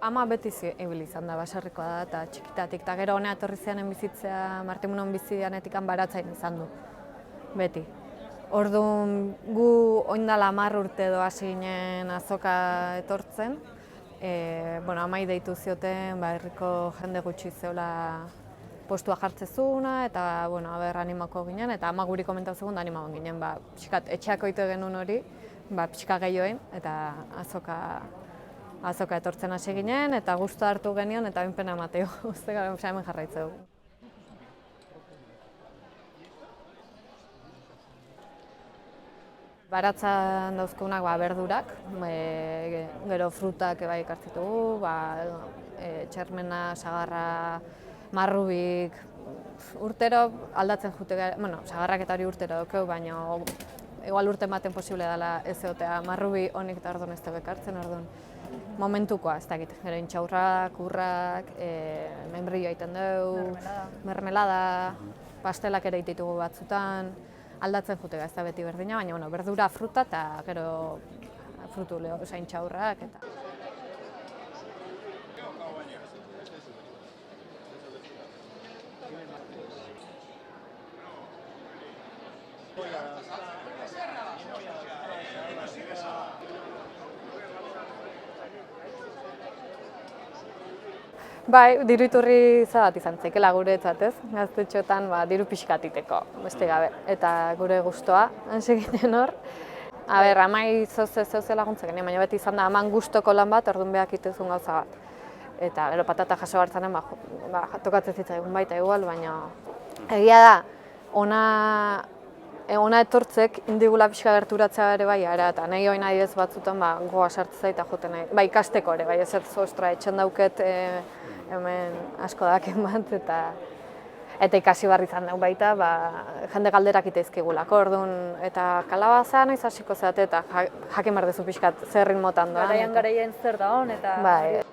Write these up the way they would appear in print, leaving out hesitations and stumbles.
Ama beti ibili izan da, baserrikoa da, eta txikitatik. Eta gero honea etorri zianen bizitzea, Martimunon bizianetik baratzain izan du, beti. Orduan, gu oindala 10 urte edo hasi ginen azoka etortzen. Amai deitu zioten, herriko jende gutxi zeola postua jartzezuna, eta animako ginen, eta ama guri komentatu zegoen da animagoen ginen. Pixkat, etxeako ite genuen hori, pixka gehioen, eta azoka etortzen hasi ginen, eta gustu hartu genion, eta binpena emateo, hemen jarraitzeu. Baratzan dauzkunak berdurak, gero frutak bai ekartzitugu, txermena, sagarra, marrubik, urtero aldatzen jute gara, sagarrak eta hori urtero daukeu, baina igual urte ematen posible dela ez egotea marrubi honik eta orduan ez dugu ekartzen, orduan momentukoa, ez dakit, gero intxaurrak, urrak, membrillo egiten dugu, mermelada, pastelak ere egititugu batzutan, aldatzen jutega, ez da beti berdina, baina berdura, fruta eta gero frutu leo, intxaurrak eta. Bai, diru iturri bat izan zeikela guretzat, ez? Gaztetxoetan diru pixkatiteko, beste gabe. Eta gure gustoa, hasi ginen hor. Amai zeuze laguntzak ginen, baina beti izan da aman gustoko lan bat, orduan behak itezun gauza bat. Eta gero patata jaso hartzanen, tokatzen zitzaigun baita igual, baina egia da, ona etortzek indigula pixka gerturatzea ere bai, eta nahi hori nahi ez batzutan goa sartzea eta joten nahi, ikasteko ere, ez ez ostra, etxen dauket hemen asko daken bat, eta ikasi barri izan dugu baita, jende galderak iteizkigulako, orduan, eta kalabaza nahiz hasiko zeate, eta jakin behar dezu pixkat zerrin motan doan. Garaian zer da hon, eta... Bai.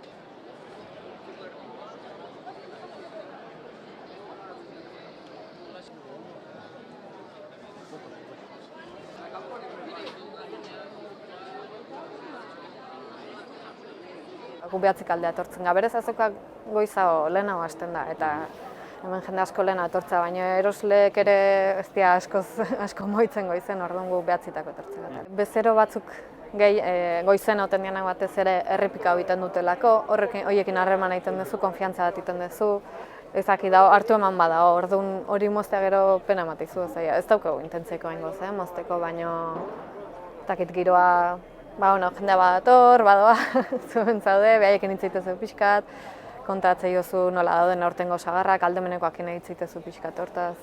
Gu behatzik aldea etortzen ga. Berez azoka goizago lehenago hasten da, eta hemen jende asko lehena etortza, baina erosleek ere ez dira asko moitzen goizen, orduan gu behatzitako etortzen gara. Bezero batzuk goizen oten dianak batez ere errepika egiten dutelako, horiekin harreman egiten duzu, konfiantza bat egiten duzu, ezaki dago, hartu eman badao, orduan hori moztea gero pena ematizu, ez daukagu intentzeko hain mozteko, baina takit giroa, jendea badator, badoa, zuen zaude, behaiekin hitzaitezu pixkat, kontatzei jozu nola dauden aurtengo sagarrak, aldemenekoak hitzaitezu pixkat hortaz.